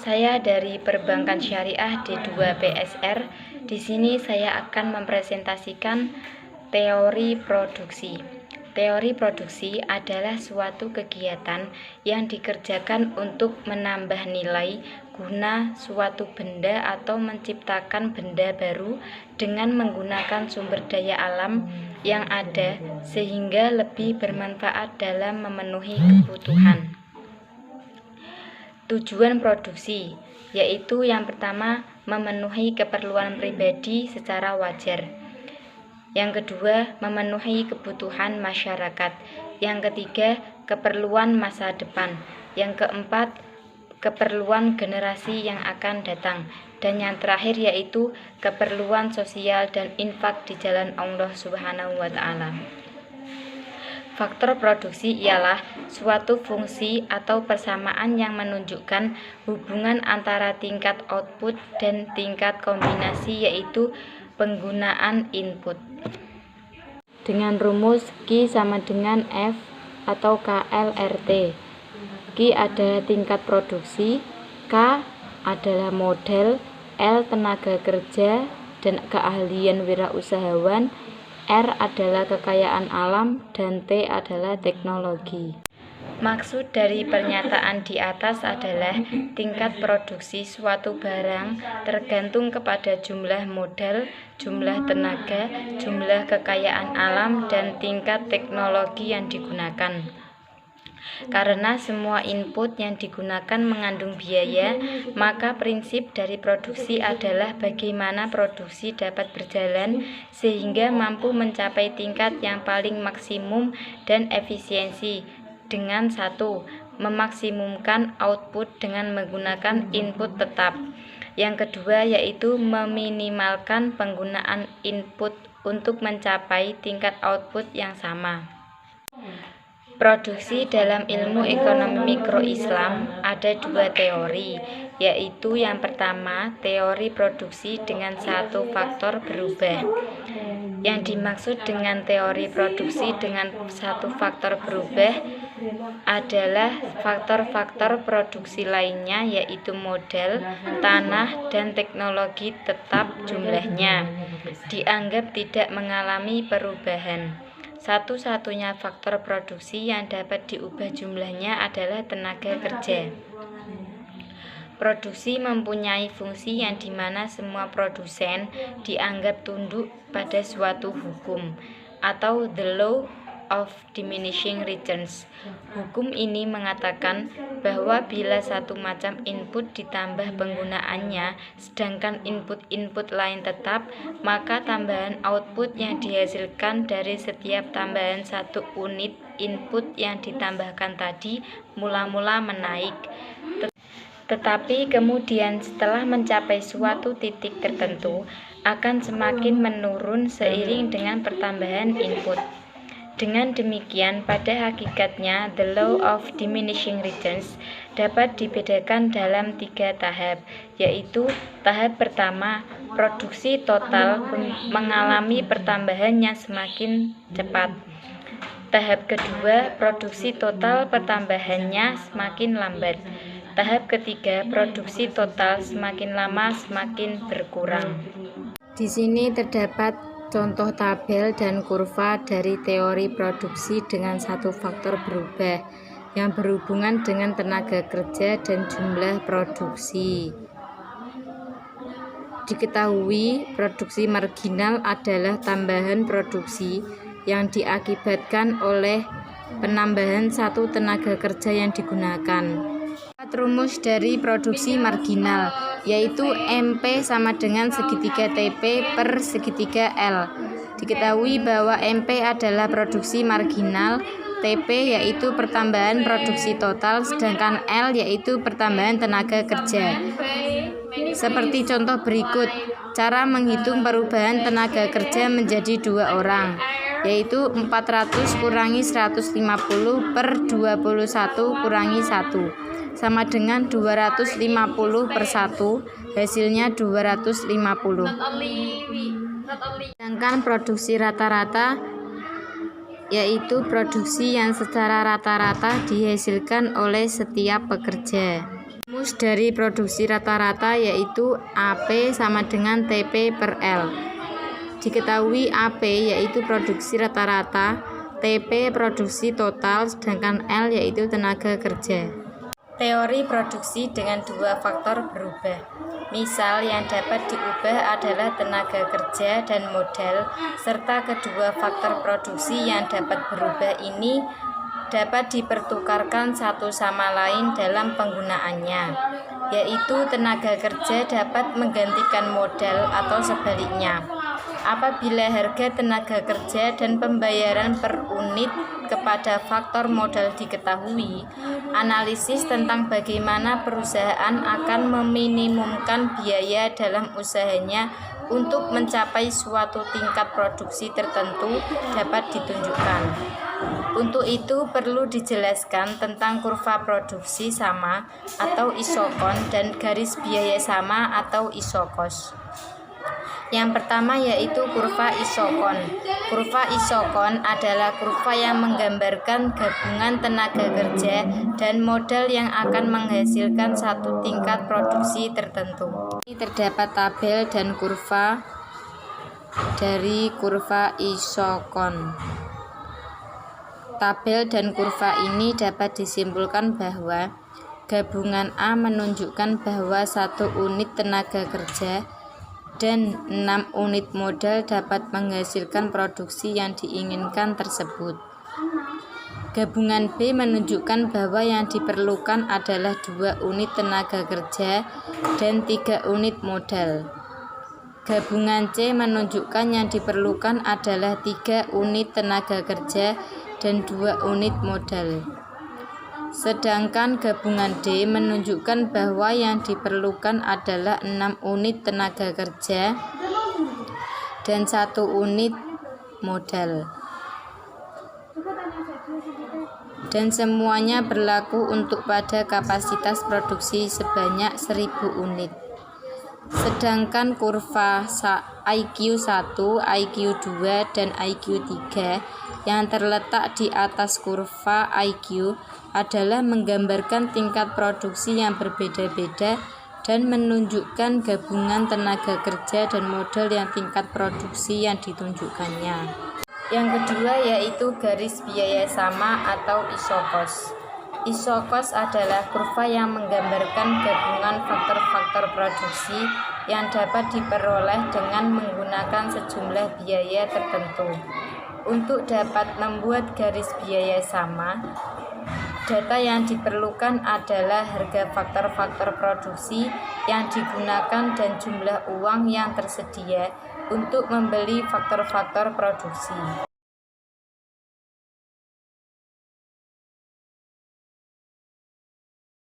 Saya dari Perbankan Syariah D2 PSR. Di sini saya akan mempresentasikan teori produksi. Teori produksi adalah suatu kegiatan yang dikerjakan untuk menambah nilai guna suatu benda atau menciptakan benda baru dengan menggunakan sumber daya alam yang ada sehingga lebih bermanfaat dalam memenuhi kebutuhan. Tujuan produksi yaitu yang pertama memenuhi keperluan pribadi secara wajar. Yang kedua, memenuhi kebutuhan masyarakat. Yang ketiga, keperluan masa depan. Yang keempat, keperluan generasi yang akan datang. Dan yang terakhir yaitu keperluan sosial dan infak di jalan Allah Subhanahu wa Ta'ala. Faktor produksi ialah suatu fungsi atau persamaan yang menunjukkan hubungan antara tingkat output dan tingkat kombinasi, yaitu penggunaan input. Dengan rumus Q sama dengan F atau KLRT. Q adalah tingkat produksi, K adalah modal, L tenaga kerja dan keahlian wirausahawan, R adalah kekayaan alam, dan T adalah teknologi. Maksud dari pernyataan di atas adalah tingkat produksi suatu barang tergantung kepada jumlah modal, jumlah tenaga, jumlah kekayaan alam, dan tingkat teknologi yang digunakan. Karena semua input yang digunakan mengandung biaya, maka prinsip dari produksi adalah bagaimana produksi dapat berjalan sehingga mampu mencapai tingkat yang paling maksimum dan efisiensi dengan satu, memaksimumkan output dengan menggunakan input tetap. Yang kedua yaitu meminimalkan penggunaan input untuk mencapai tingkat output yang sama. Produksi dalam ilmu ekonomi mikro Islam ada dua teori, yaitu yang pertama teori produksi dengan satu faktor berubah. Yang dimaksud dengan teori produksi dengan satu faktor berubah adalah faktor-faktor produksi lainnya, yaitu modal, tanah, dan teknologi tetap jumlahnya dianggap tidak mengalami perubahan. Satu-satunya faktor produksi yang dapat diubah jumlahnya adalah tenaga kerja. Produksi mempunyai fungsi yang dimana semua produsen dianggap tunduk pada suatu hukum atau the law of diminishing returns. Hukum ini mengatakan bahwa bila satu macam input ditambah penggunaannya sedangkan input-input lain tetap, maka tambahan output yang dihasilkan dari setiap tambahan satu unit input yang ditambahkan tadi mula-mula menaik. Tetapi kemudian setelah mencapai suatu titik tertentu akan semakin menurun seiring dengan pertambahan input. Dengan demikian, pada hakikatnya, the law of diminishing returns dapat dibedakan dalam 3 tahap, yaitu tahap pertama, produksi total mengalami pertambahan yang semakin cepat. Tahap kedua, produksi total pertambahannya semakin lambat. Tahap ketiga, produksi total semakin lama semakin berkurang. Di sini terdapat contoh tabel dan kurva dari teori produksi dengan satu faktor berubah yang berhubungan dengan tenaga kerja dan jumlah produksi. Diketahui produksi marginal adalah tambahan produksi yang diakibatkan oleh penambahan satu tenaga kerja yang digunakan. Rumus dari produksi marginal yaitu MP sama dengan segitiga TP per segitiga L. Diketahui bahwa MP adalah produksi marginal, TP yaitu pertambahan produksi total, sedangkan L yaitu pertambahan tenaga kerja. Seperti contoh berikut, cara menghitung perubahan tenaga kerja menjadi 2 orang, yaitu 400 kurangi 150 per 21 kurangi 1. Sama dengan 250 per 1, hasilnya 250. Sedangkan produksi rata-rata yaitu produksi yang secara rata-rata dihasilkan oleh setiap pekerja. Rumus dari produksi rata-rata yaitu AP sama dengan TP per L. Diketahui AP yaitu produksi rata-rata, TP produksi total, sedangkan L yaitu tenaga kerja. Teori produksi dengan dua faktor berubah. Misal yang dapat diubah adalah tenaga kerja dan modal, serta kedua faktor produksi yang dapat berubah ini dapat dipertukarkan satu sama lain dalam penggunaannya, yaitu tenaga kerja dapat menggantikan modal atau sebaliknya. Apabila harga tenaga kerja dan pembayaran per unit kepada faktor modal diketahui, analisis tentang bagaimana perusahaan akan meminimumkan biaya dalam usahanya untuk mencapai suatu tingkat produksi tertentu dapat ditunjukkan. Untuk itu perlu dijelaskan tentang kurva produksi sama atau isokon dan garis biaya sama atau isokos. Yang pertama yaitu kurva isokon. Kurva isokon adalah kurva yang menggambarkan gabungan tenaga kerja dan modal yang akan menghasilkan satu tingkat produksi tertentu. Ini terdapat tabel dan kurva dari kurva isokon. Tabel dan kurva ini dapat disimpulkan bahwa gabungan A menunjukkan bahwa 1 unit tenaga kerja dan 6 unit modal dapat menghasilkan produksi yang diinginkan tersebut. Gabungan B menunjukkan bahwa yang diperlukan adalah 2 unit tenaga kerja dan 3 unit modal. Gabungan C menunjukkan yang diperlukan adalah 3 unit tenaga kerja dan 2 unit modal. Sedangkan gabungan D menunjukkan bahwa yang diperlukan adalah 6 unit tenaga kerja dan 1 unit modal. Dan semuanya berlaku untuk pada kapasitas produksi sebanyak 1000 unit. Sedangkan kurva IQ1, IQ2, dan IQ3 yang terletak di atas kurva IQ adalah menggambarkan tingkat produksi yang berbeda-beda dan menunjukkan gabungan tenaga kerja dan modal yang tingkat produksi yang ditunjukkannya. Yang kedua yaitu garis biaya sama atau isokos. Isokos adalah kurva yang menggambarkan gabungan faktor-faktor produksi yang dapat diperoleh dengan menggunakan sejumlah biaya tertentu. Untuk dapat membuat garis biaya sama, data yang diperlukan adalah harga faktor-faktor produksi yang digunakan dan jumlah uang yang tersedia untuk membeli faktor-faktor produksi.